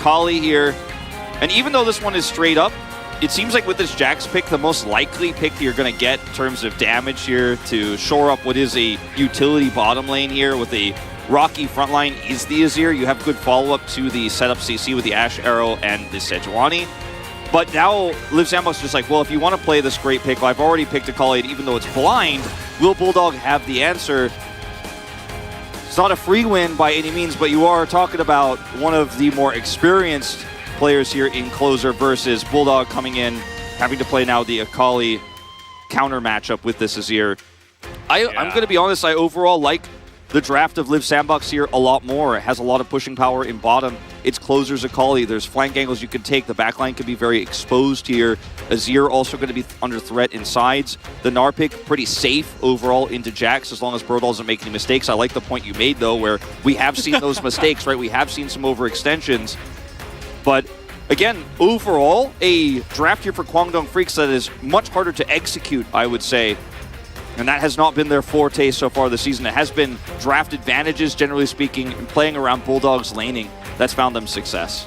Kali here. And even though this one is straight up, it seems like with this Jax pick, the most likely pick you're going to get in terms of damage here to shore up what is a utility bottom lane here with a rocky front line is the Azir. You have good follow-up to the setup CC with the Ashe Arrow and the Sejuani. But now Liv Sandbox is just like, well, if you want to play this great pick, well, I've already picked a Kali, even though it's blind. Will Bulldog have the answer? It's not a free win by any means, but you are talking about one of the more experienced players here in closer versus Bulldog coming in, having to play now the Akali counter matchup with this Azir. I'm going to be honest, I overall like the draft of Liv Sandbox here a lot more. It has a lot of pushing power in bottom. It's closer's Akali. There's flank angles you can take. The backline can be very exposed here. Azir also going to be under threat in sides. The Gnar pick pretty safe overall into Jax as long as Bro doesn't make any mistakes. I like the point you made though, where we have seen those mistakes, right? We have seen some overextensions. But again, overall, a draft here for Kwangdong Freaks that is much harder to execute, I would say. And that has not been their forte so far this season. It has been draft advantages, generally speaking, and playing around Bulldog's laning. That's found them success.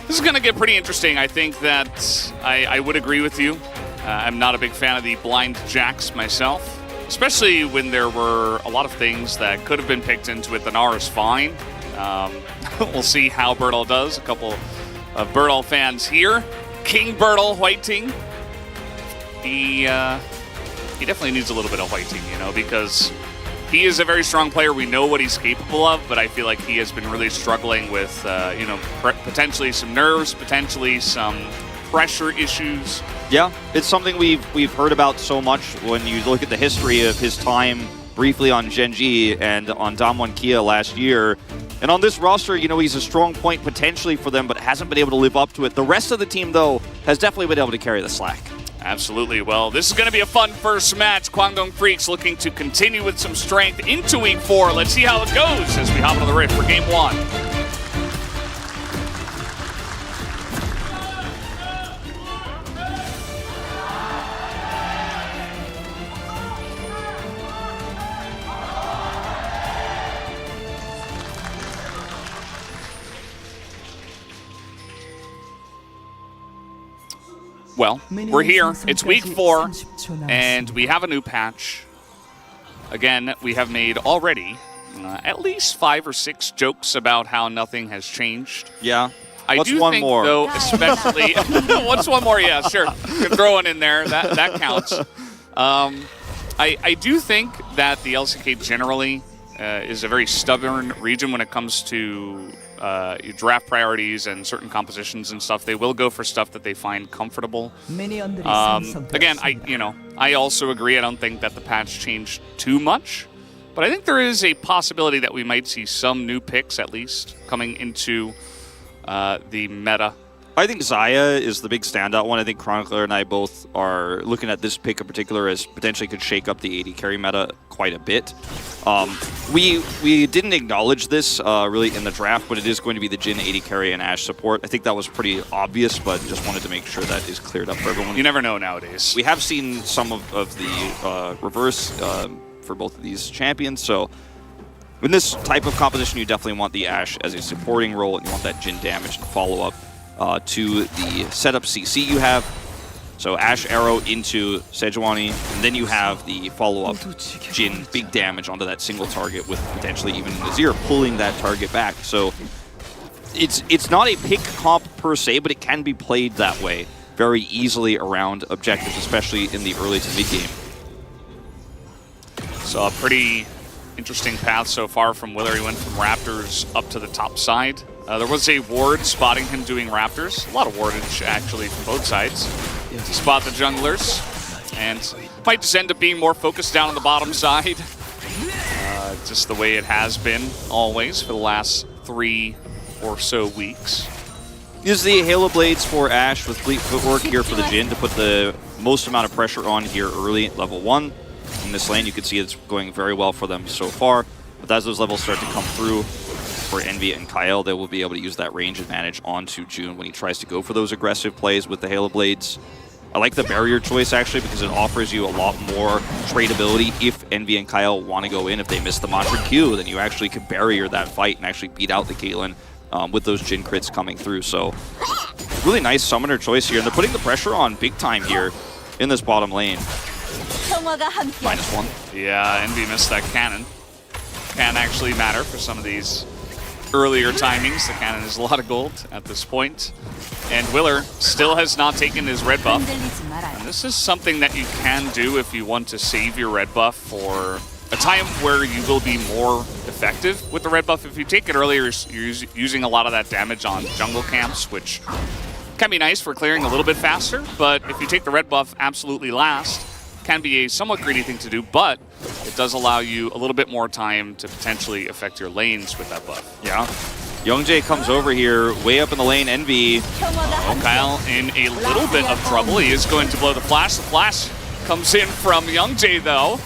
This is going to get pretty interesting. I think that I would agree with you. I'm not a big fan of the blind Jax myself, especially when there were a lot of things that could have been picked into it. The Gnar is fine. We'll see how Bertle does. A couple of Bertle fans here. King Bertle Whiting. He definitely needs a little bit of whiting, you know, because he is a very strong player. We know what he's capable of, but I feel like he has been really struggling with, you know, potentially some nerves, potentially some pressure issues. Yeah, it's something we've heard about so much when you look at the history of his time briefly on Genji and on Damwon Kia last year. And on this roster, you know, he's a strong point potentially for them, but hasn't been able to live up to it. The rest of the team, though, has definitely been able to carry the slack. Absolutely. Well, this is going to be a fun first match. Kwangdong Freaks looking to continue with some strength into Week 4. Let's see how it goes as we hop into the Rift for Game 1. Well, we're here. It's Week 4, and we have a new patch. Again, we have made already at least 5 or 6 jokes about how nothing has changed. Yeah. What's one more? Though, especially, what's one more? Yeah, sure. You can throw one in there. That counts. I do think that the LCK generally is a very stubborn region when it comes to draft priorities and certain compositions and stuff. They will go for stuff that they find comfortable. Again, I also agree. I don't think that the patch changed too much, but I think there is a possibility that we might see some new picks at least coming into the meta. I think Xayah is the big standout one. I think Chronicler and I both are looking at this pick in particular as potentially could shake up the AD carry meta quite a bit. We didn't acknowledge this really in the draft, but it is going to be the Jhin AD carry and Ashe support. I think that was pretty obvious, but just wanted to make sure that is cleared up for everyone. You never know nowadays. We have seen some of the reverse for both of these champions, so in this type of composition, you definitely want the Ashe as a supporting role, and you want that Jhin damage and follow-up to the setup CC you have. So Ashe Arrow into Sejuani, and then you have the follow-up Jhin, big damage onto that single target with potentially even Azir pulling that target back. So it's not a pick comp per se, but it can be played that way very easily around objectives, especially in the early to mid game. So a pretty interesting path so far from Willer. He went from Raptors up to the top side. There was a ward spotting him doing Raptors. A lot of wardage, actually, from both sides to spot the junglers. And might just end up being more focused down on the bottom side. Just the way it has been always for the last 3 or so weeks. Use the Halo Blades for Ashe with Fleet Footwork here for the Jhin to put the most amount of pressure on here early at level 1. In this lane, you can see it's going very well for them so far. But as those levels start to come through, for Envy and Kyle, they will be able to use that range advantage onto June when he tries to go for those aggressive plays with the Halo Blades. I like the barrier choice, actually, because it offers you a lot more tradability if Envy and Kyle want to go in. If they miss the mantra Q, then you actually can barrier that fight and actually beat out the Caitlyn with those Jhin crits coming through. So really nice summoner choice here, and they're putting the pressure on big time here in this bottom lane. -1. Yeah, Envy missed that cannon. Can actually matter for some of these earlier timings. The cannon is a lot of gold at this point. And Willer still has not taken his red buff. And this is something that you can do if you want to save your red buff for a time where you will be more effective with the red buff. If you take it earlier, you're using a lot of that damage on jungle camps, which can be nice for clearing a little bit faster. But if you take the red buff absolutely last, can be a somewhat greedy thing to do, but it does allow you a little bit more time to potentially affect your lanes with that buff. Yeah. Youngjae comes over here, way up in the lane, Envy. Oh, Kyle in a little bit of trouble. He is going to blow the flash. The flash comes in from Youngjae, though,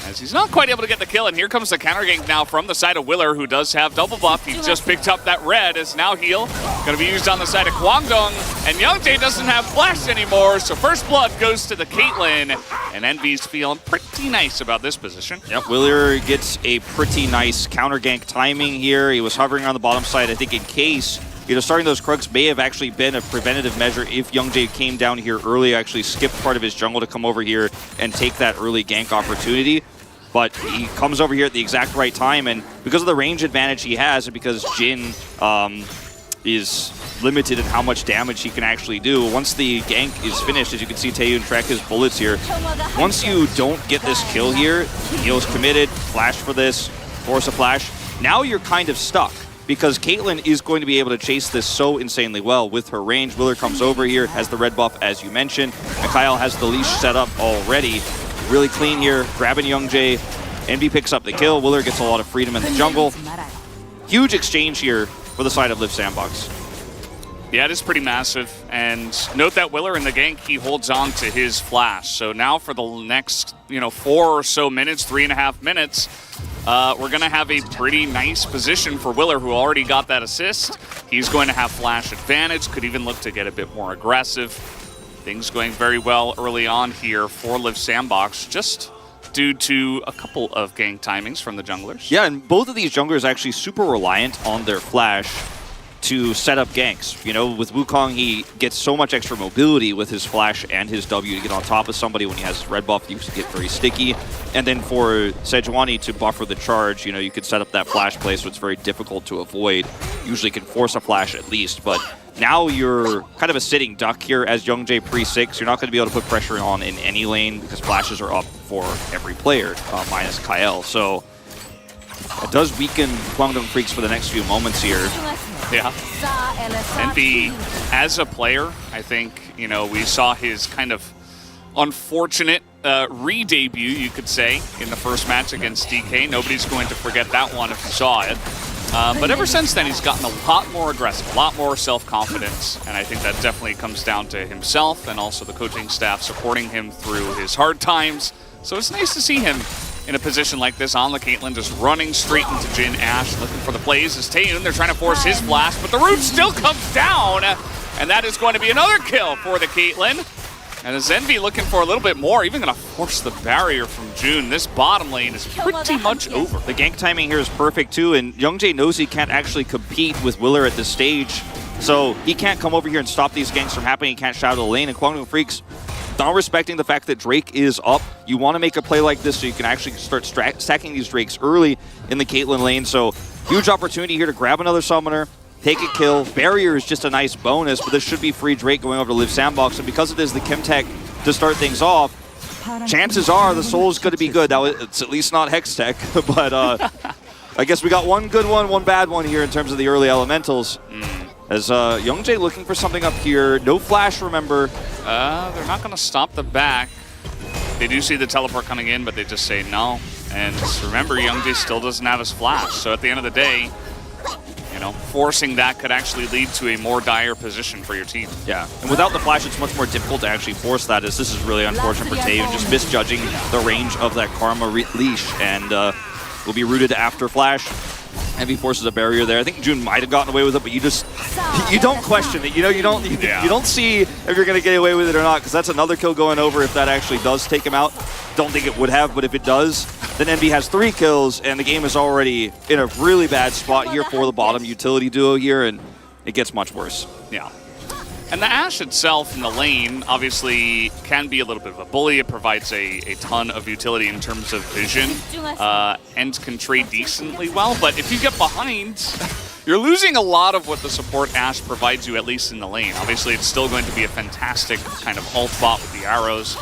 as he's not quite able to get the kill. And here comes the counter gank now from the side of Willer, who does have double buff. He just picked up that red as now heal. Going to be used on the side of Kwangdong. And Youngjae doesn't have flash anymore, so first blood goes to the Caitlyn. And Envy's feeling pretty nice about this position. Yep, Willer gets a pretty nice counter gank timing here. He was hovering on the bottom side, I think, in case, starting those Krugs may have actually been a preventative measure if Youngjae came down here early, actually skipped part of his jungle to come over here and take that early gank opportunity. But he comes over here at the exact right time, and because of the range advantage he has, and because Jhin is limited in how much damage he can actually do, once the gank is finished, as you can see Taeyun track his bullets here, once you don't get this kill here, heal's committed, flash for this, force a flash, now you're kind of stuck, because Caitlyn is going to be able to chase this so insanely well with her range. Willer comes over here, has the red buff as you mentioned, and Kyle has the leash set up already. Really clean here, grabbing Youngjae. Envy picks up the kill. Willer gets a lot of freedom in the jungle. Huge exchange here for the side of Live Sandbox. Yeah, it is pretty massive. And note that Willer in the gank, he holds on to his flash. So now for the next, 4 or so minutes, 3.5 minutes, we're going to have a pretty nice position for Willer, who already got that assist. He's going to have flash advantage, could even look to get a bit more aggressive. Things going very well early on here for Live Sandbox, just due to a couple of gank timings from the junglers. Yeah, and both of these junglers actually super reliant on their flash to set up ganks. With Wukong, he gets so much extra mobility with his flash and his W to get on top of somebody. When he has his red buff, you can get very sticky. And then for Sejuani to buffer the charge, you could set up that flash play, so it's very difficult to avoid. Usually can force a flash at least, but now you're kind of a sitting duck here as Youngjae pre-6. You're not going to be able to put pressure on in any lane because flashes are up for every player, minus Kyle. So it does weaken Kwangdong Freaks for the next few moments here. Yeah. Envy, as a player, I think, we saw his kind of unfortunate re-debut, you could say, in the first match against DK. Nobody's going to forget that one if you saw it. But ever since then, he's gotten a lot more aggressive, a lot more self-confidence, and I think that definitely comes down to himself and also the coaching staff supporting him through his hard times. So it's nice to see him in a position like this on the Caitlyn, just running straight into Jhin Ashe, looking for the plays. As Taeyun, they're trying to force his flash, but the root still comes down, and that is going to be another kill for the Caitlyn. And as Envy looking for a little bit more, even going to force the barrier from June. This bottom lane is pretty much over. The gank timing here is perfect too, and Youngjae knows he can't actually compete with Willer at this stage, so he can't come over here and stop these ganks from happening. He can't shadow the lane, and Kwangdong Freaks, not respecting the fact that Drake is up. You want to make a play like this so you can actually start stacking these Drakes early in the Caitlyn lane, so huge opportunity here to grab another summoner, take a kill. Barrier is just a nice bonus, but this should be free Drake going over to Live Sandbox, and because it is the Chemtech to start things off, chances are the Soul's going to be good. It's at least not Hextech, but I guess we got one good one bad one here in terms of the early elementals. As Youngjae looking for something up here. No flash, remember. They're not going to stop the back. They do see the teleport coming in, but they just say no. And remember, Youngjae still doesn't have his flash. So at the end of the day, forcing that could actually lead to a more dire position for your team. Yeah, and without the flash, it's much more difficult to actually force that, as this is really unfortunate for Taeyun, just misjudging the range of that Karma leash, and will be rooted after flash. Envy forces a barrier there. I think June might have gotten away with it, but you don't question it. You know, you don't see if you're going to get away with it or not, because that's another kill going over if that actually does take him out. Don't think it would have, but if it does, then Envy has 3 kills, and the game is already in a really bad spot here for the bottom utility duo here, and it gets much worse. Yeah. And the Ashe itself in the lane obviously can be a little bit of a bully. It provides a ton of utility in terms of vision and can trade decently well. But if you get behind, you're losing a lot of what the support Ashe provides you, at least in the lane. Obviously, it's still going to be a fantastic kind of ult bot with the arrows.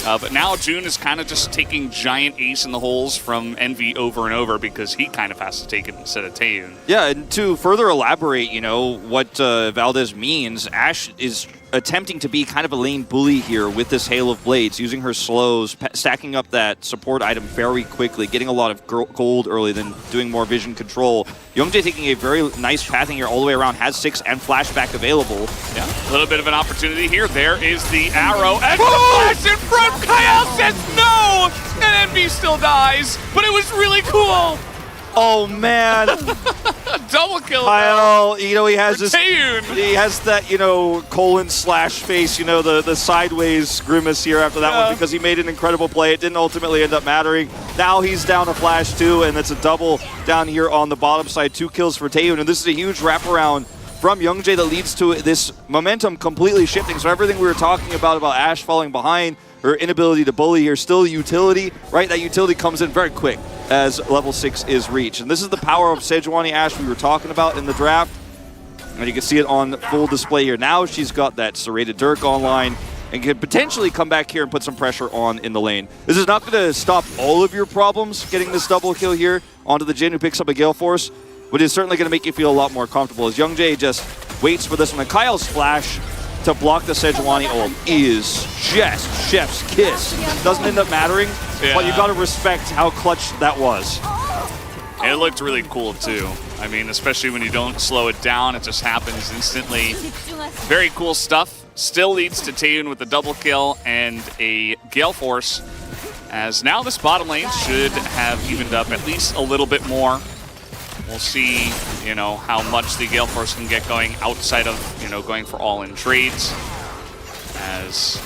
But now June is kind of just taking giant ace in the holes from Envy over and over because he kind of has to take it instead of Taeyun. Yeah, and to further elaborate, you know, what Valdez means, Ashe is attempting to be kind of a lane bully here with this Hail of Blades, using her slows, stacking up that support item very quickly, getting a lot of gold early, then doing more vision control. Youngjae taking a very nice pathing here all the way around, has 6 and flashback available. Yeah, a little bit of an opportunity here. There is the arrow, and the flash in front! Kyle says no! And Envy still dies, but it was really cool! Oh, man. Double kill. Kyle, you know, he has this. Taeyun. He has that, you know, colon slash face, you know, the sideways grimace here after that one because he made an incredible play. It didn't ultimately end up mattering. Now he's down a flash too, and it's a double down here on the bottom side. 2 kills for Taeyun, and this is a huge wraparound from Youngjae that leads to this momentum completely shifting. So everything we were talking about Ashe falling behind, her inability to bully here, still utility, right? That utility comes in very quick as level 6 is reached. And this is the power of Sejuani Ashe we were talking about in the draft. And you can see it on full display here. Now she's got that serrated Dirk online and can potentially come back here and put some pressure on in the lane. This is not going to stop all of your problems getting this double kill here onto the Jin who picks up a Gale Force, but it's certainly going to make you feel a lot more comfortable as Youngjae just waits for this one. And Kyle's flash to block the Sejuani ult is just chef's kiss. Doesn't end up mattering, but you got to respect how clutch that was. It looked really cool too. I mean, especially when you don't slow it down, it just happens instantly. Very cool stuff. Still leads to Taeyun with a double kill and a Gale Force, as now this bottom lane should have evened up at least a little bit more. We'll see, you know, how much the Gale Force can get going outside of, you know, going for all-in trades. As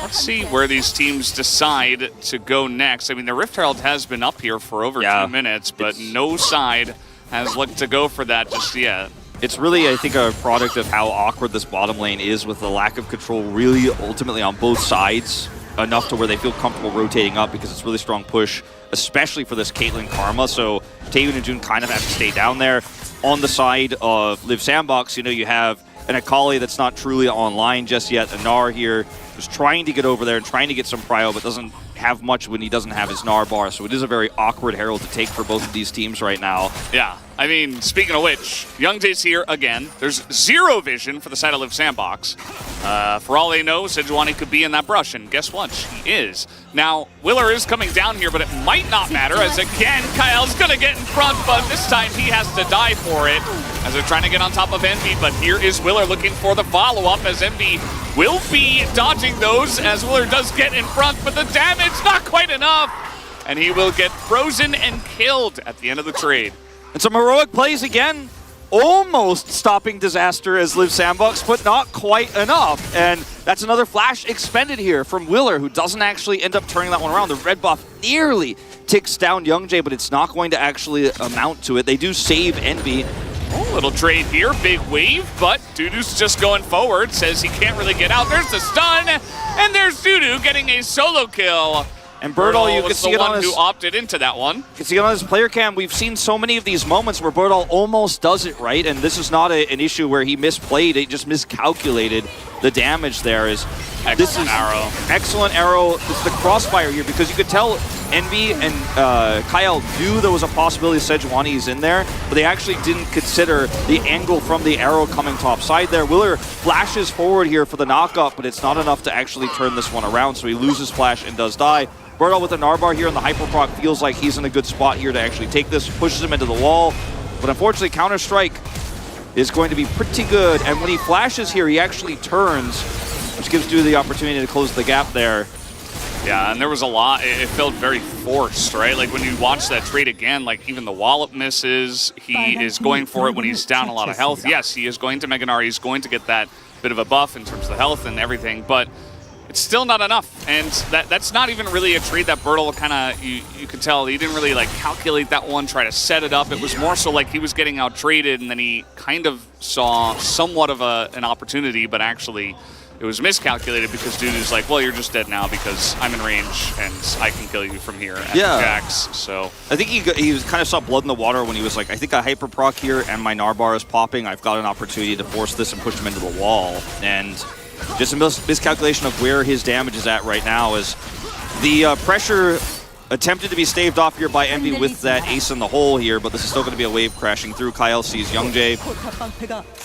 let's see where these teams decide to go next. I mean, the Rift Herald has been up here for over 2 minutes, but no side has looked to go for that just yet. It's really, I think, a product of how awkward this bottom lane is with the lack of control really ultimately on both sides, enough to where they feel comfortable rotating up because it's a really strong push, especially for this Caitlyn Karma. So Taeyun and June kind of have to stay down there. On the side of Live Sandbox, you know, you have an Akali that's not truly online just yet. A Gnar here who's trying to get over there and trying to get some prio, but doesn't have much when he doesn't have his Gnar bar. So it is a very awkward Herald to take for both of these teams right now. Yeah, I mean, speaking of which, Youngjae's here again. There's 0 vision for the side of Live Sandbox. For all they know, Sejuani could be in that brush, and guess what? She is. Now, Willer is coming down here, but it might not matter, as again, Kyle's gonna get in front, but this time he has to die for it, as they're trying to get on top of Envy, but here is Willer looking for the follow-up, as Envy will be dodging those, as Willer does get in front, but the damage not quite enough, and he will get frozen and killed at the end of the trade. And some heroic plays again, almost stopping disaster as Live Sandbox, but not quite enough. And that's another flash expended here from Willer, who doesn't actually end up turning that one around. The red buff nearly ticks down Youngjae, but it's not going to actually amount to it. They do save Envy. Oh, little trade here, big wave, but Dudu's just going forward, says he can't really get out. There's the stun, and there's Dudu getting a solo kill. And Birdall, you can see it on his... who opted into that one. You can see it on his player cam. We've seen so many of these moments where Birdall almost does it right, and this is not an issue where he misplayed. He just miscalculated the damage there. Excellent arrow. Excellent arrow. This is the crossfire here, because you could tell Envy and Kyle knew there was a possibility Sejuani's in there, but they actually didn't consider the angle from the arrow coming top side there. Willer flashes forward here for the knockup, but it's not enough to actually turn this one around, so he loses flash and does die. Birdall with a Gnar bar here on the Hyperproc feels like he's in a good spot here to actually take this, pushes him into the wall, but unfortunately Counter-Strike is going to be pretty good, and when he flashes here, he actually turns, which gives Dudu the opportunity to close the gap there. Yeah, and there was a lot. It felt very forced, right? Like when you watch that trade again, like even the wallop misses. He is going for it when he's down a lot of health. Yes, he is going to Mega Gnar. He's going to get that bit of a buff in terms of the health and everything, but it's still not enough. And that's not even really a trade that Bertle kind of, you could tell, he didn't really like calculate that one, try to set it up. It was more so like he was getting out traded, and then he kind of saw somewhat of an opportunity, but actually it was miscalculated because dude is like, well, you're just dead now because I'm in range and I can kill you from here at Jax. So I think he kind of saw blood in the water when he was like, I think a hyper proc here and my Narbar is popping. I've got an opportunity to force this and push him into the wall. And just a miscalculation of where his damage is at right now is the pressure attempted to be staved off here by Envy with that ace in the hole here, but this is still going to be a wave crashing through. Kyle sees Youngjae.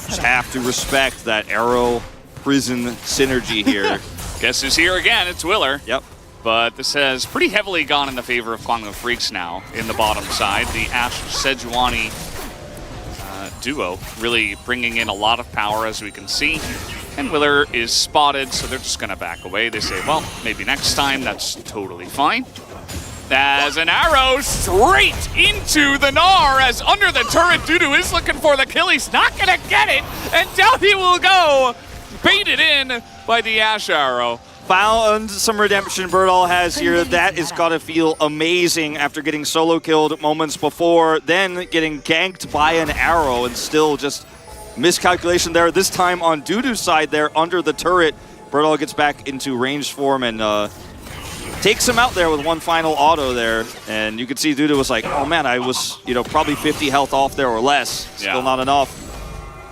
Just have to respect that arrow prison synergy here. Guess who's here again? It's Willer. Yep. But this has pretty heavily gone in the favor of Kwangdong Freaks now in the bottom side. The Ashe Sejuani duo really bringing in a lot of power, as we can see. And Willer is spotted, so they're just going to back away. They say, well, maybe next time. That's totally fine. As an arrow straight into the Gnar, as under the turret, Dudu is looking for the kill. He's not going to get it, and down he will go. Baited in by the Ashe arrow. Found some redemption Bertle has here. That has got to feel amazing after getting solo killed moments before, then getting ganked by an arrow, and still just miscalculation there. This time on Dudu's side there, under the turret. Bertle gets back into ranged form and takes him out there with one final auto there. And you could see Dudu was like, oh man, I was probably 50 health off there or less. Still not enough.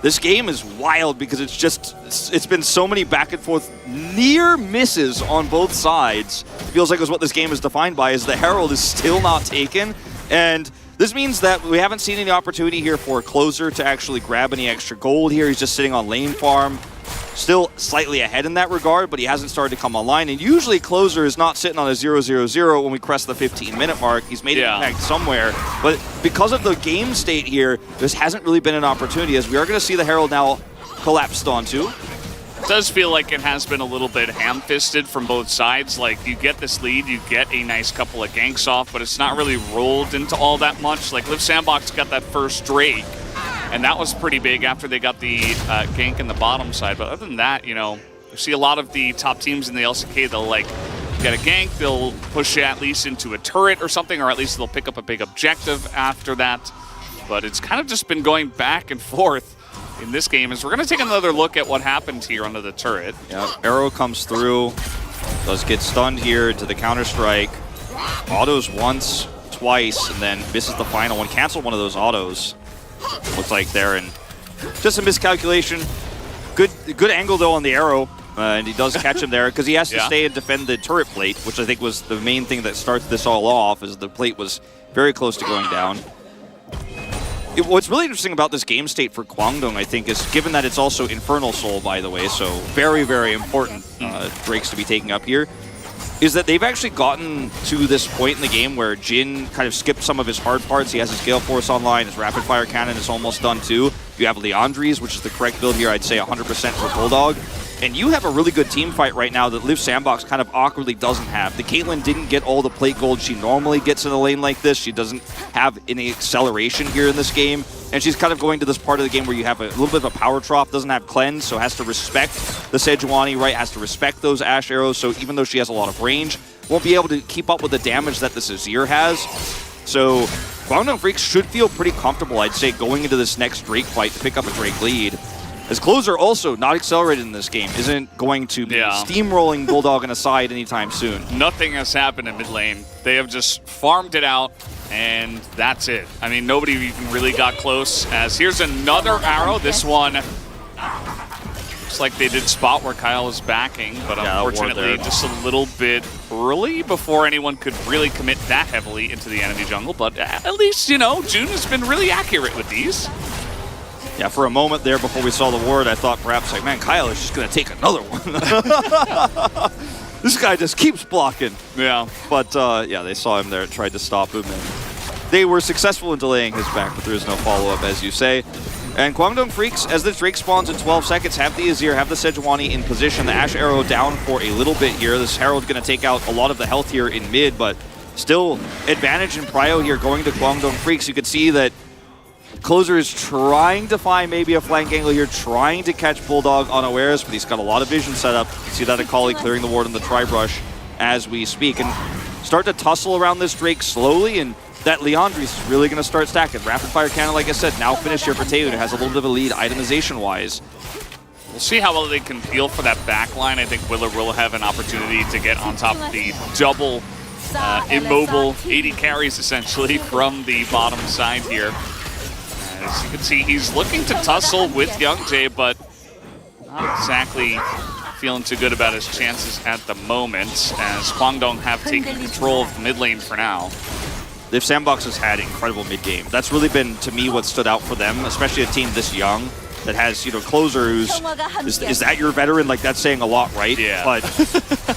This game is wild because it's been so many back and forth near misses on both sides. It feels like it's what this game is defined by, is the Herald is still not taken. And this means that we haven't seen any opportunity here for Closer to actually grab any extra gold here. He's just sitting on lane farm. Still slightly ahead in that regard, but he hasn't started to come online. And usually Closer is not sitting on a 0-0-0 when we crest the 15-minute mark. He's made an impact somewhere. But because of the game state here, this hasn't really been an opportunity, as we are going to see the Herald now collapsed onto. It does feel like it has been a little bit ham-fisted from both sides. Like, you get this lead, you get a nice couple of ganks off, but it's not really rolled into all that much. Like, Liv Sandbox got that first Drake, and that was pretty big after they got the gank in the bottom side. But other than that, you see a lot of the top teams in the LCK, they'll get a gank, they'll push it at least into a turret or something, or at least they'll pick up a big objective after that. But it's kind of just been going back and forth in this game, as we're going to take another look at what happened here under the turret. Yeah, arrow comes through, does get stunned here to the counter-strike. Autos once, twice, and then misses the final one. Cancel one of those autos. Looks like there, and just a miscalculation. Good angle though on the arrow, and he does catch him there because he has to stay and defend the turret plate, which I think was the main thing that starts this all off, as the plate was very close to going down. What's really interesting about this game state for Kwangdong, I think, is given that it's also Infernal Soul, by the way, so very, very important breaks to be taking up here, is that they've actually gotten to this point in the game where Jin kind of skipped some of his hard parts. He has his Gale Force online, his Rapid Fire Cannon is almost done too. You have Leandries, which is the correct build here, I'd say 100% for Bulldog. And you have a really good team fight right now that Liv Sandbox kind of awkwardly doesn't have. The Caitlyn didn't get all the plate gold she normally gets in a lane like this. She doesn't have any acceleration here in this game. And she's kind of going to this part of the game where you have a little bit of a power drop, doesn't have cleanse, so has to respect the Sejuani, right? Has to respect those Ashe arrows, so even though she has a lot of range, won't be able to keep up with the damage that the Azir has. So Kwangdong Freaks should feel pretty comfortable, I'd say, going into this next Drake fight to pick up a Drake lead. As Closer also not accelerated in this game, isn't going to be steamrolling Bulldog on a side anytime soon. Nothing has happened in mid lane. They have just farmed it out, and that's it. I mean, nobody even really got close, as here's another arrow. This one looks like they did spot where Kyle was backing, but unfortunately just a little bit early before anyone could really commit that heavily into the enemy jungle. But at least, June has been really accurate with these. Yeah, for a moment there before we saw the ward, I thought perhaps, like, man, Kyle is just going to take another one. This guy just keeps blocking. Yeah. But, yeah, they saw him there and tried to stop him. And they were successful in delaying his back, but there is no follow-up, as you say. And Guangdong Freaks, as the Drake spawns in 12 seconds, have the Azir, have the Sejuani in position. The Ash Arrow down for a little bit here. This Herald going to take out a lot of the health here in mid, but still advantage in prio here going to Guangdong Freaks. You can see that Closer is trying to find maybe a flank angle here, trying to catch Bulldog unawares, but he's got a lot of vision set up. You can see that Akali clearing the ward on the Tri-Brush as we speak. And start to tussle around this Drake slowly, and that Leandris is really going to start stacking. Rapid Fire Cannon, like I said, now finished here for Taehoon, who has a little bit of a lead itemization-wise. We'll see how well they can peel for that back line. I think Willer will have an opportunity to get on top of the double immobile 80 carries, essentially, from the bottom side here. As you can see, he's looking to tussle with Youngjae, but not exactly feeling too good about his chances at the moment, as Guangdong have taken control of the mid lane for now. If Sandbox has had incredible mid-game, that's really been, to me, what stood out for them, especially a team this young that has, you know, Closer who's, is that your veteran? Like, that's saying a lot, right? Yeah. But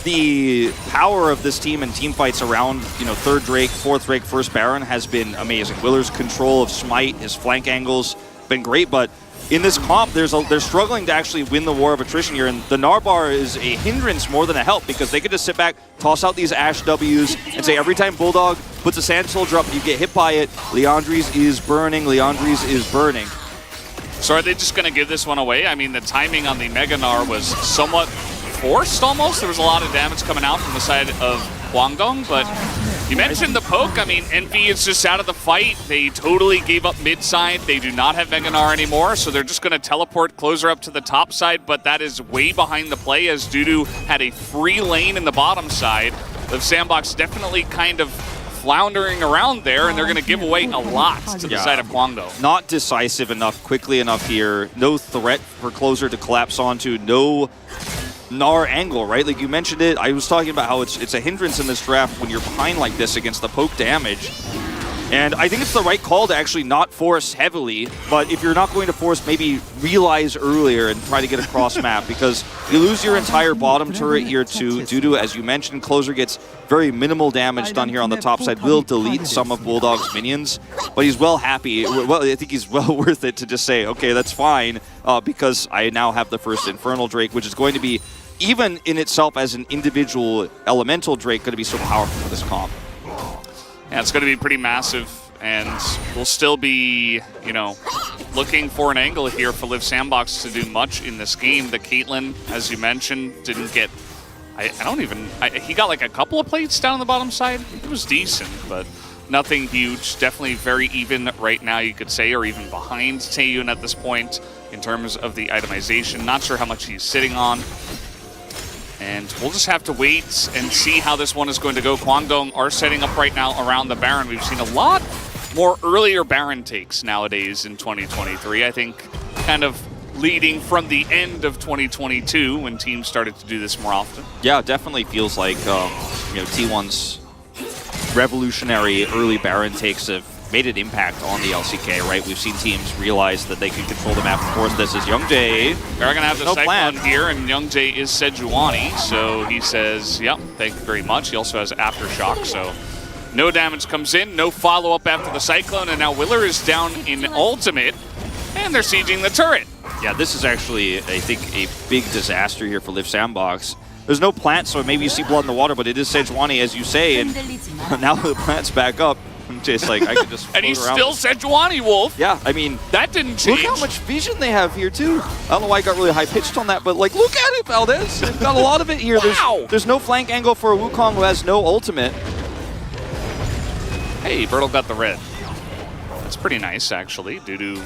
the power of this team and team fights around, you know, third Drake, fourth Drake, first Baron has been amazing. Willer's control of Smite, his flank angles, been great, but in this comp, they're struggling to actually win the war of attrition here, and the Narbar is a hindrance more than a help, because they could just sit back, toss out these Ashe Ws, and say every time Bulldog puts a Sand Soldier up, you get hit by it, Leandris is burning, Leandris is burning. So are they just going to give this one away? I mean, the timing on the Mega Gnar was somewhat forced almost. There was a lot of damage coming out from the side of Guangdong, but you mentioned the poke. I mean, Envy is just out of the fight. They totally gave up mid side. They do not have Mega Gnar anymore, so they're just going to teleport Closer up to the top side, but that is way behind the play, as Dudu had a free lane in the bottom side. The Sandbox definitely kind of floundering around there, and they're going to give away a lot to the side of Guangdong. Not decisive enough, quickly enough here. No threat for Closer to collapse onto. No Gnar angle, right? Like you mentioned it. I was talking about how it's a hindrance in this draft when you're behind like this against the poke damage. And I think it's the right call to actually not force heavily, but if you're not going to force, maybe realize earlier and try to get across map, because you lose your entire bottom turret here to Dudu. As you mentioned, Closer gets very minimal damage done here on the top side. Will delete some of Bulldog's minions, but he's well happy. Well, I think he's well worth it to just say, okay, that's fine, because I now have the first Infernal Drake, which is going to be, even in itself as an individual elemental Drake, going to be so powerful for this comp. Yeah, it's going to be pretty massive, and we'll still be, you know, looking for an angle here for Liv Sandbox to do much in this game. The Caitlyn, as you mentioned, didn't get, he got like a couple of plates down on the bottom side. It was decent, but nothing huge. Definitely very even right now, you could say, or even behind Taehoon at this point in terms of the itemization. Not sure how much he's sitting on. And we'll just have to wait and see how this one is going to go. Guangdong are setting up right now around the Baron. We've seen a lot more earlier Baron takes nowadays in 2023. I think kind of leading from the end of 2022 when teams started to do this more often. Yeah, it definitely feels like you know, T1's revolutionary early Baron takes have made an impact on the LCK, right? We've seen teams realize that they can control the map. Of course, this is Youngjae. They're going to have the Cyclone here, and Youngjae is Sejuani, so he says, yep, thank you very much. He also has Aftershock, so no damage comes in, no follow-up after the Cyclone, and now Willer is down in ultimate, and they're sieging the turret. Yeah, this is actually, I think, a big disaster here for Liv Sandbox. There's no plant, so maybe you see blood in the water, but it is Sejuani, as you say, and now the plant's back up. Just like, I could just and he's still Sejuani, Wolf. Yeah, I mean, that didn't change. Look how much vision they have here, too. I don't know why I got really high-pitched on that, but, like, look at it, Valdez. They've got a lot of it here. Wow. There's no flank angle for Wukong, who has no ultimate. Hey, Bertle got the red. That's pretty nice, actually. Dudu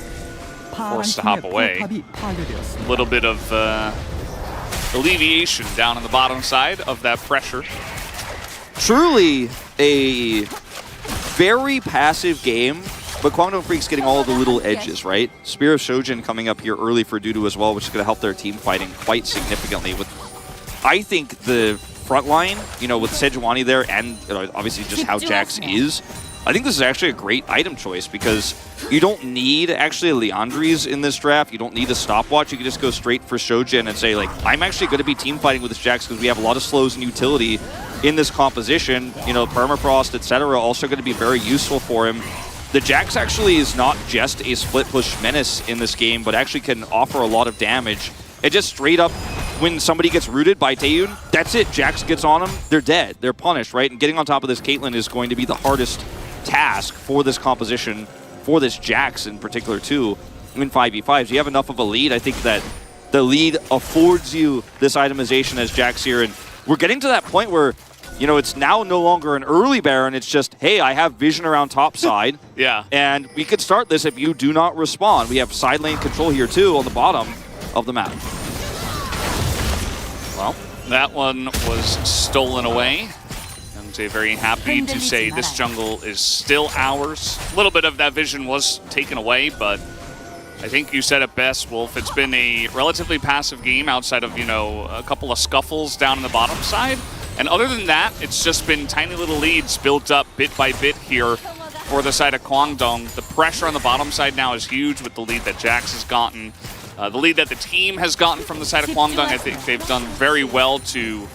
forced to hop away. A little bit of alleviation down on the bottom side of that pressure. Truly a very passive game, but Guangdong Freaks getting all the little edges, right? Spear of Shojin coming up here early for Dudu as well, which is going to help their team fighting quite significantly. With, I think, the front line, you know, with Sejuani there, and obviously just how Jax is, I think this is actually a great item choice, because you don't need actually a Leandris in this draft. You don't need a stopwatch. You can just go straight for Shojin and say, like, I'm actually going to be team fighting with this Jax because we have a lot of slows and utility in this composition. You know, permafrost, etc., also going to be very useful for him. the Jax actually is not just a split push menace in this game, but actually can offer a lot of damage. It just straight up, when somebody gets rooted by Taeyun, that's it. Jax gets on them, they're dead. They're punished, right? And getting on top of this Caitlyn is going to be the hardest task for this composition, for this Jax in particular too, in 5v5s. You have enough of a lead. I think that the lead affords you this itemization as Jax here, and we're getting to that point where, you know, it's now no longer an early Baron, it's just, hey, I have vision around top side. Yeah. And we could start this if you do not respond. We have side lane control here too on the bottom of the map. Well, that one was stolen away. I'm very happy to say this jungle is still ours. A little bit of that vision was taken away, but I think you said it best, Wolf. It's been a relatively passive game outside of, you know, a couple of scuffles down on the bottom side. And other than that, it's just been tiny little leads built up bit by bit here for the side of Kwangdong. The pressure on the bottom side now is huge with the lead that Jax has gotten. The lead that the team has gotten from the side of Kwangdong, I think they've done very well to, you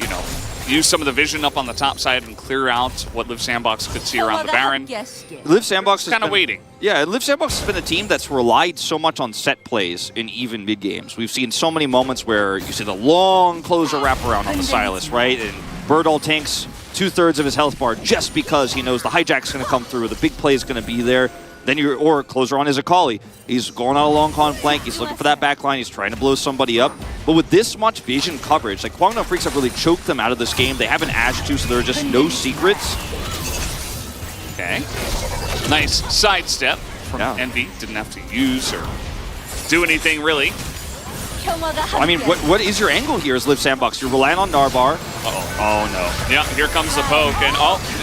know, use some of the vision up on the top side and clear out what Liv Sandbox could see around the Baron. Liv Sandbox is kind of waiting. Yeah, Liv Sandbox has been a team that's relied so much on set plays in even mid games. We've seen so many moments where you see the long closer wraparound on the Sylas, right? And Birdall tanks 2/3 of his health bar just because he knows the hijack's going to come through, the big play is going to be there. Then or closer on his Akali. He's going on a long con flank. He's looking for that back line. He's trying to blow somebody up. But with this much vision coverage, like Kwangdong Freaks have really choked them out of this game. They have an Ashe too, so there are just no secrets. Okay. Nice sidestep from Envy. Didn't have to use or do anything really. I mean, what is your angle here as Liv Sandbox? You're relying on Narbar. Uh-oh. Oh, no. Yeah, here comes the poke. And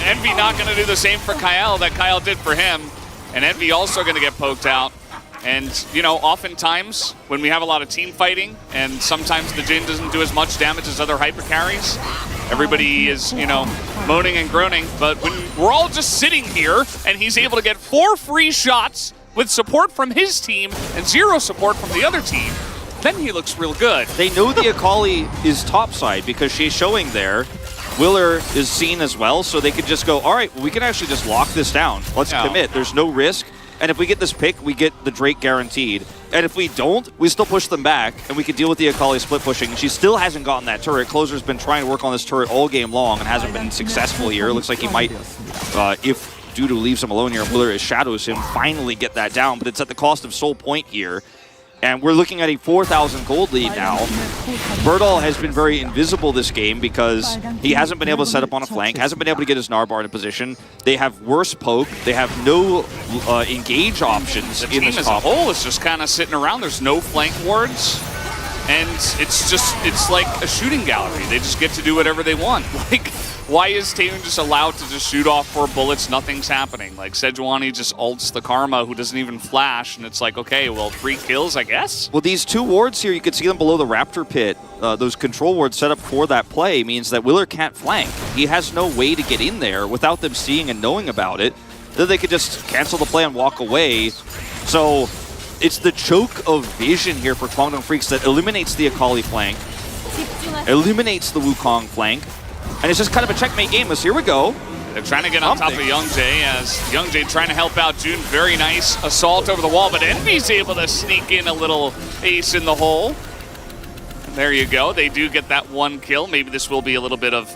Envy not going to do the same for Kyle that Kyle did for him. And Envy also going to get poked out. And, you know, oftentimes when we have a lot of team fighting and sometimes the Jhin doesn't do as much damage as other hyper carries, everybody is, you know, moaning and groaning. But when we're all just sitting here and he's able to get 4 free shots with support from his team and 0 support from the other team, then he looks real good. They know the Akali is topside because she's showing there. Willer is seen as well, so they could just go, all right, well, we can actually just lock this down. Let's commit. There's no risk. And if we get this pick, we get the Drake guaranteed. And if we don't, we still push them back, and we can deal with the Akali split pushing. She still hasn't gotten that turret. Closer's been trying to work on this turret all game long and hasn't been successful here. It looks like he might, if Dudu leaves him alone here and Willer shadows him, finally get that down. But it's at the cost of Soul Point here. And we're looking at a 4,000 gold lead now. Birdall has been very invisible this game because he hasn't been able to set up on a flank, hasn't been able to get his Narbar in a position. They have worse poke. They have no engage options in this top. The team as a whole is just kind of sitting around. There's no flank wards. And it's like a shooting gallery. They just get to do whatever they want. Like, why is Taeyun just allowed to just shoot off 4 bullets? Nothing's happening. Like, Sejuani just ults the Karma, who doesn't even flash, and it's like, okay, well, 3 kills, I guess? Well, these 2 wards here, you can see them below the Raptor pit. Those control wards set up for that play means that Willer can't flank. He has no way to get in there without them seeing and knowing about it. Then they could just cancel the play and walk away. So it's the choke of vision here for Kwangdong Freaks that eliminates the Akali flank, eliminates the Wukong flank, and it's just kind of a checkmate game. As here we go. They're trying to get on top of Youngjae as Youngjae trying to help out June. Very nice assault over the wall, but Envy's able to sneak in a little ace in the hole. And there you go. They do get that 1 kill. Maybe this will be a little bit of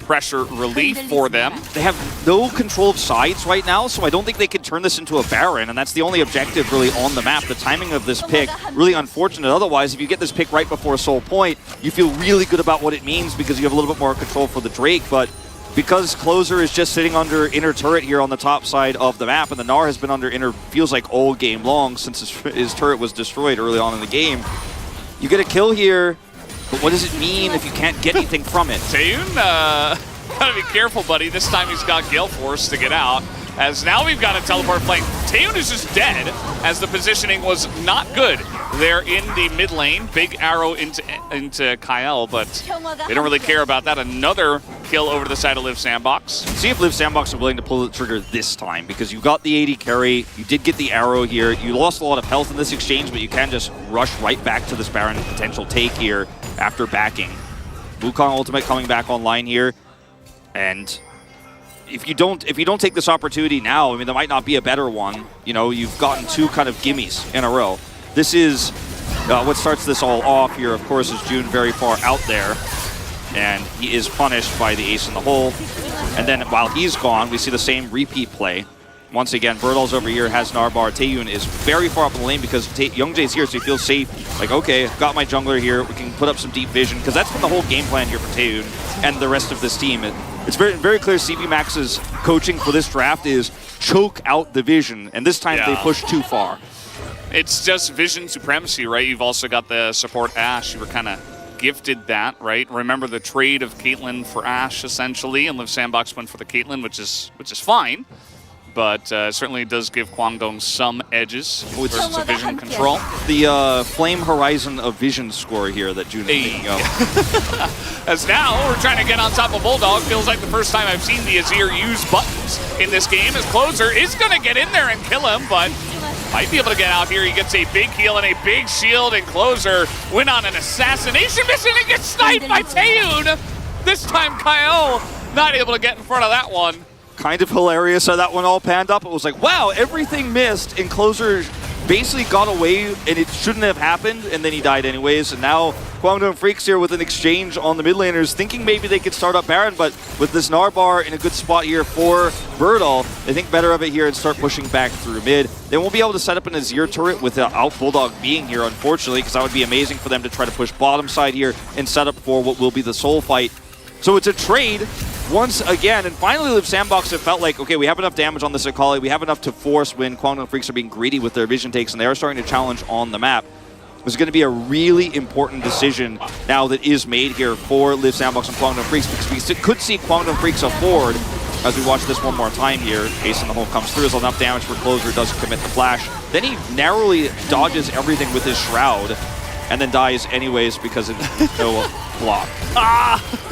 pressure relief for them. They have no control of sides right now, so I don't think they can turn this into a Baron, and that's the only objective really on the map. The timing of this pick, really unfortunate. Otherwise, if you get this pick right before Soul Point, you feel really good about what it means because you have a little bit more control for the Drake, but because Closer is just sitting under inner turret here on the top side of the map, and the Gnar has been under inner, feels like all game long since his turret was destroyed early on in the game. You get a kill here, but what does it mean if you can't get anything from it? Taeyun, gotta be careful, buddy. This time he's got Gale Force to get out. As now we've got a teleport flank. Taeyun is just dead as the positioning was not good. They're in the mid lane. Big arrow into Kyle, but they don't really care about that. Another kill over to the side of Liv Sandbox. See if Liv Sandbox are willing to pull the trigger this time, because you got the 80 carry, you did get the arrow here, you lost a lot of health in this exchange, but you can just rush right back to this Baron potential take here after backing. Wukong ultimate coming back online here, and if you don't take this opportunity now, I mean, there might not be a better one. You know, you've gotten 2 kind of gimmies in a row. This is what starts this all off here, of course, is June very far out there. And he is punished by the ace in the hole. And then while he's gone, we see the same repeat play. Once again, Birdall's over here, has Narbar. Taeyun is very far up in the lane because Youngjae's here, so he feels safe. Like, okay, got my jungler here. We can put up some deep vision, because that's been the whole game plan here for Taeyun and the rest of this team. It's very, very clear CB Max's coaching for this draft is choke out the vision, and this time they push too far. It's just vision supremacy, right? You've also got the support Ashe. You were kind of gifted that, right? Remember the trade of Caitlyn for Ashe, essentially, and Liv Sandbox went for the Caitlyn, which is fine. But certainly does give Kwangdong some edges with the vision control. The Flame Horizon of Vision score here that June is picking up. As now we're trying to get on top of Bulldog. Feels like the first time I've seen the Azir use buttons in this game. His closer is going to get in there and kill him, but might be able to get out here. He gets a big heal and a big shield, and closer went on an assassination mission and gets sniped by Taeyun. This time Kyle not able to get in front of that one. Kind of hilarious how that one all panned up. It was like, wow, everything missed, and closer basically got away, and it shouldn't have happened, and then he died anyways. And now Kwangdong Freaks here with an exchange on the mid laners, thinking maybe they could start up Baron, but with this Narbar in a good spot here for Birdall, they think better of it here and start pushing back through mid. They won't be able to set up an Azir turret without Bulldog being here, unfortunately, because that would be amazing for them to try to push bottom side here and set up for what will be the soul fight. So it's a trade once again, and finally Liv Sandbox have felt like, okay, we have enough damage on this Akali, we have enough to force when Kwangdong Freaks are being greedy with their vision takes, and they are starting to challenge on the map. This is going to be a really important decision now that is made here for Liv Sandbox and Kwangdong Freaks, because we could see Kwangdong Freaks afford, as we watch this one more time here, Ace in the hole comes through, is enough damage for Closer, doesn't commit the flash. Then he narrowly dodges everything with his Shroud, and then dies anyways because of no block.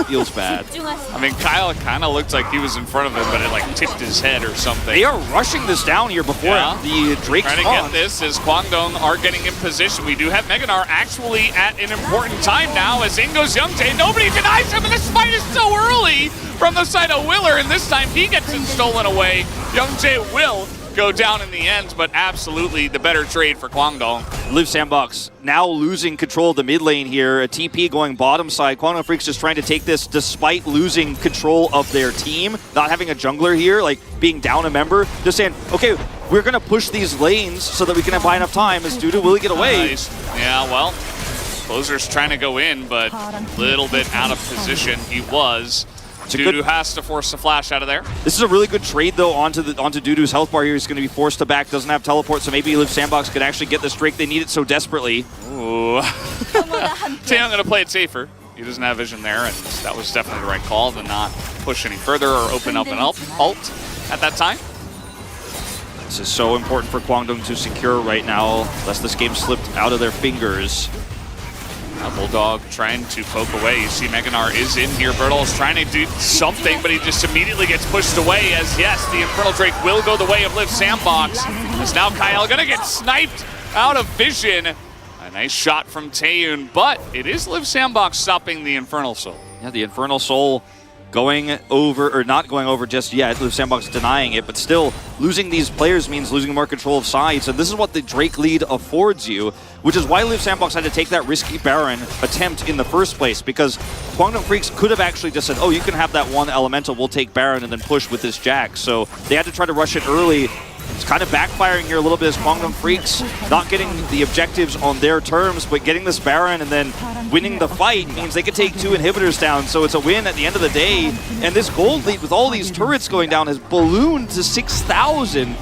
Feels bad. I mean, Kyle kind of looked like he was in front of him, but it like tipped his head or something. They are rushing this down here before the Drake's trying to get this as Kwangdong are getting in position. We do have Meganar actually at an important time now as in goes Youngjae. Nobody denies him, and this fight is so early from the side of Willer, and this time he gets it stolen away. Youngjae will go down in the end, but absolutely the better trade for Kwangdong. Liv Sandbox now losing control of the mid lane here. A TP going bottom side. Kwangdong Freaks just trying to take this despite losing control of their team. Not having a jungler here, like being down a member. Just saying, okay, we're going to push these lanes so that we can buy enough time. As Dudu will he get away? Nice. Yeah, well, Closer's trying to go in, but a little bit out of position. He was. Dudu has to force the flash out of there. This is a really good trade, though, onto Dudu's health bar here. He's going to be forced to back, doesn't have teleport, so maybe Liv Sandbox could actually get this Drake. They need it so desperately. Ooh. Taeyun going to play it safer. He doesn't have vision there, and that was definitely the right call to not push any further or open up an ult at that time. This is so important for Kwangdong to secure right now, lest this game slipped out of their fingers. Now Bulldog trying to poke away. You see Meganar is in here. Birdall is trying to do something, but he just immediately gets pushed away as, yes, the Infernal Drake will go the way of Liv Sandbox. As now Kyle going to get sniped out of vision. A nice shot from Taeyun, but it is Liv Sandbox stopping the Infernal Soul. Yeah, the Infernal Soul going over, or not going over just yet. Liv Sandbox denying it, but still losing these players means losing more control of sides. And this is what the Drake lead affords you, which is why Liv Sandbox had to take that risky Baron attempt in the first place, because Kwangdong Freaks could have actually just said, oh, you can have that one elemental, we'll take Baron and then push with this Jack. So they had to try to rush it early. It's kind of backfiring here a little bit as Kwangdong Freaks not getting the objectives on their terms, but getting this Baron and then winning the fight means they could take 2 inhibitors down. So it's a win at the end of the day. And this gold lead with all these turrets going down has ballooned to 6,000.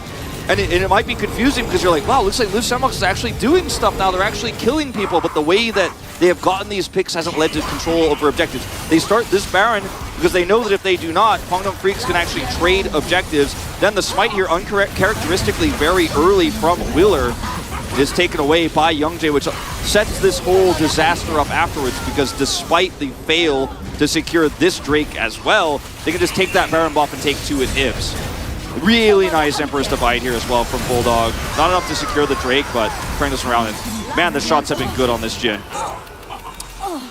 And it might be confusing because you're like, wow, looks like Liv Sandbox is actually doing stuff now. They're actually killing people, but the way that they have gotten these picks hasn't led to control over objectives. They start this Baron because they know that if they do not, Kwangdong Freaks can actually trade objectives. Then the smite here, uncharacteristically very early from Willer, is taken away by Youngjae, which sets this whole disaster up afterwards, because despite the fail to secure this Drake as well, they can just take that Baron buff and take 2 inhibs. Really nice Emperor's Divide here as well from Bulldog. Not enough to secure the Drake, but turn this around. And man, the shots have been good on this Jhin.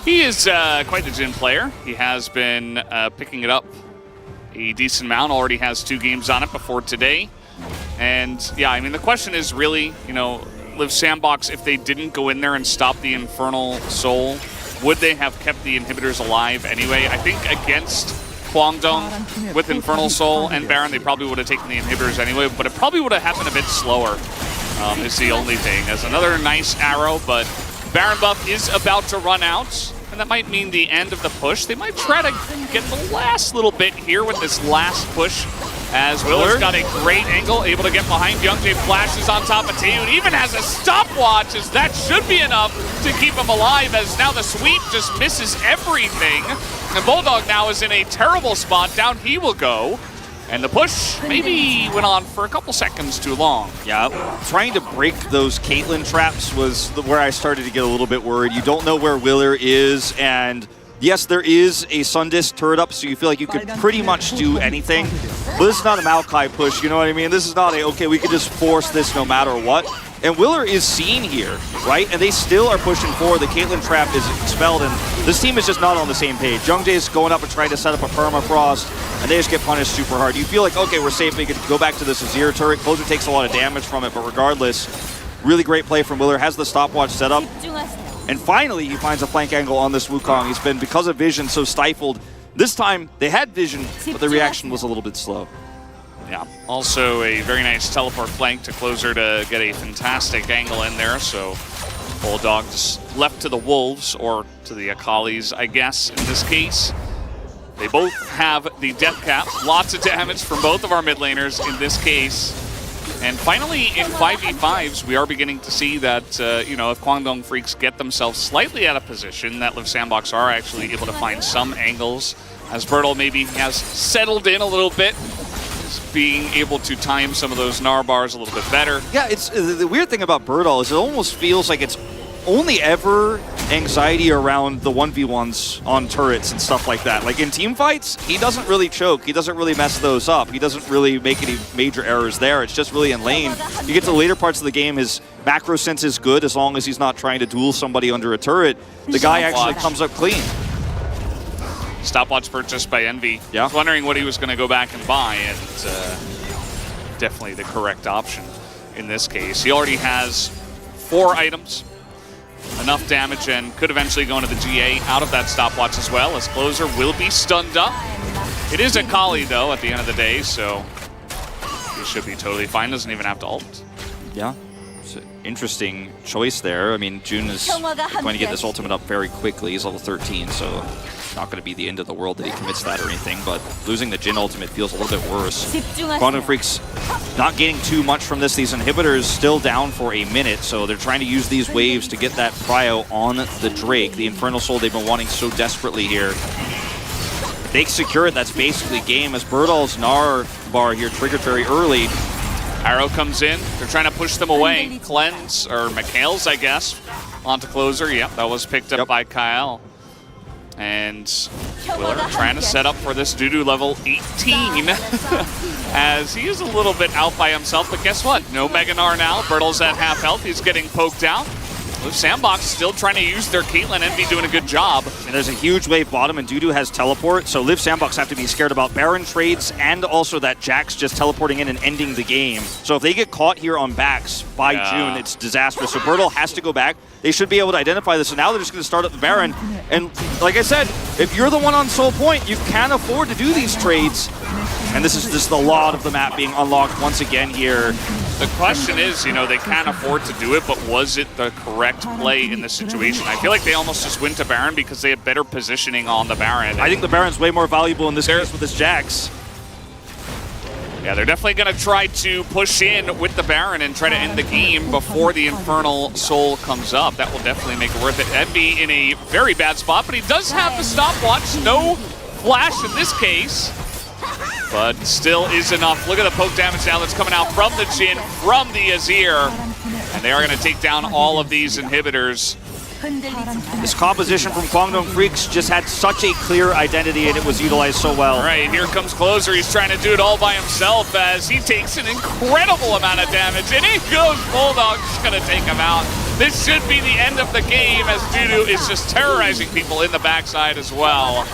He is quite the Jhin player. He has been picking it up a decent amount. Already has 2 games on it before today. And yeah, I mean, the question is really, you know, Live Sandbox, if they didn't go in there and stop the Infernal Soul, would they have kept the inhibitors alive anyway? I think against Kwangdong with Infernal Soul and Baron, they probably would have taken the inhibitors anyway, but it probably would have happened a bit slower, is the only thing. As another nice arrow, but Baron buff is about to run out, and that might mean the end of the push. They might try to get the last little bit here with this last push, as Willer's got a great angle, able to get behind. Youngjae flashes on top of Taehoon, even has a stopwatch, as that should be enough to keep him alive, as now the sweep just misses everything. And Bulldog now is in a terrible spot. Down he will go. And the push maybe went on for a couple seconds too long. Yeah, trying to break those Caitlyn traps was where I started to get a little bit worried. You don't know where Willer is, and yes, there is a Sundisk turret up, so you feel like you could pretty much do anything. But this is not a Maokai push, you know what I mean? This is not a, okay, we could just force this no matter what. And Willer is seen here, right? And they still are pushing forward. The Caitlyn trap is expelled, and this team is just not on the same page. Youngjae is going up and trying to set up a permafrost, and they just get punished super hard. You feel like, okay, we're safe. We could go back to this Azir turret. Closer takes a lot of damage from it, but regardless, really great play from Willer. Has the stopwatch set up. And finally, he finds a flank angle on this Wukong. He's been, because of vision, so stifled. This time, they had vision, but the reaction was a little bit slow. Yeah, also a very nice teleport flank to Closer to get a fantastic angle in there, so Bulldog just left to the Wolves, or to the Akalis, I guess, in this case. They both have the death cap, lots of damage from both of our mid laners in this case. And finally, in 5v5s, we are beginning to see that, you know, if Kwangdong Freaks get themselves slightly out of position, that Live Sandbox are actually able to find some angles, as Bertle maybe has settled in a little bit, being able to time some of those Gnar bars a little bit better. Yeah, it's the weird thing about Bertle is it almost feels like it's only ever anxiety around the 1v1s on turrets and stuff like that. Like in team fights, he doesn't really choke. He doesn't really mess those up. He doesn't really make any major errors there. It's just really in lane. You get to the later parts of the game, his macro sense is good as long as he's not trying to duel somebody under a turret. The guy actually comes up clean. Stopwatch purchased by Envy. Yeah. I was wondering what he was going to go back and buy, and definitely the correct option in this case. He already has 4 items, enough damage, and could eventually go into the GA out of that stopwatch as well, as Closer will be stunned up. It is a Kali, though, at the end of the day, so he should be totally fine. Doesn't even have to ult. Yeah. It's an interesting choice there. I mean, Jun is going to get this ultimate up very quickly. He's level 13, so it's not going to be the end of the world that he commits that or anything, but losing the Jin ultimate feels a little bit worse. Quantum Freaks not gaining too much from this. These inhibitors still down for a minute, so they're trying to use these waves to get that prio on the Drake, the Infernal Soul they've been wanting so desperately here. If they secure it, that's basically game, as Bertle's Gnar bar here triggered very early. Arrow comes in. They're trying to push them away. Cleanse, or Mikhail's, I guess, onto Closer. Yep, that was picked up by Kyle. And Willer trying to set up for this Dudu level 18 as he is a little bit out by himself. But guess what? No Mega Gnar now. Bertle's at half health. He's getting poked out. Live Sandbox still trying to use their Caitlyn. Envy doing a good job. And there's a huge wave bottom, and Dudu has teleport, so Live Sandbox have to be scared about Baron trades and also that Jax just teleporting in and ending the game. So if they get caught here on backs by June, it's disastrous. So Bertle has to go back. They should be able to identify this, so now they're just going to start up the Baron. And like I said, if you're the one on Soul Point, you can't afford to do these trades. And this is just a lot of the map being unlocked once again here. The question is, you know, they can't afford to do it, but was it the correct play in this situation? I feel like they almost just went to Baron because they had better positioning on the Baron. I think the Baron's way more valuable in this case with this Jax. Yeah, they're definitely going to try to push in with the Baron and try to end the game before the Infernal Soul comes up. That will definitely make it worth it. Envy in a very bad spot, but he does have the stopwatch. No flash in this case, but still is enough. Look at the poke damage now that's coming out from the Jhin, from the Azir, and they are going to take down all of these inhibitors. This composition from Kwangdong Freaks just had such a clear identity, and it was utilized so well. All right, here comes Closer. He's trying to do it all by himself as he takes an incredible amount of damage, and in goes Bulldog, just going to take him out. This should be the end of the game as Dudu is just terrorizing people in the backside as well.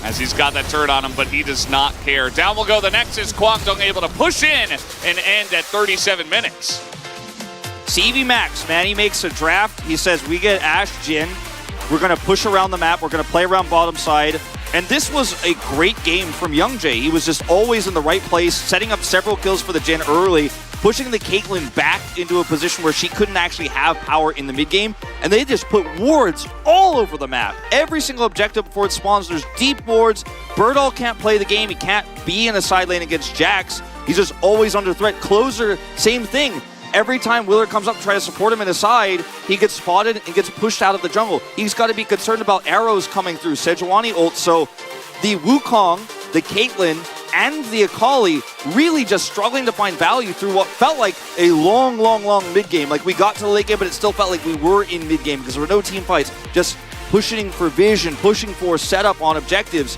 as he's got that turret on him, but he does not care. Down will go the Nexus. Kwangdong able to push in and end at 37 minutes. CV Max, man, he makes a draft. He says, we get Ashe Jhin. We're going to push around the map. We're going to play around bottom side. And this was a great game from Young Jay. He was just always in the right place, setting up several kills for the Jhin early, pushing the Caitlyn back into a position where she couldn't actually have power in the mid game. And they just put wards all over the map. Every single objective before it spawns, there's deep wards. Birdall can't play the game. He can't be in a side lane against Jax. He's just always under threat. Closer, same thing. Every time Willer comes up to try to support him in a side, he gets spotted and gets pushed out of the jungle. He's got to be concerned about arrows coming through. Sejuani ult, so the Wukong, the Caitlyn, and the Akali really just struggling to find value through what felt like a long mid game. Like, we got to the late game, but it still felt like we were in mid game because there were no team fights. Just pushing for vision, pushing for setup on objectives.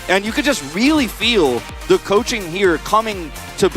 And you could just really feel the coaching here coming to bear.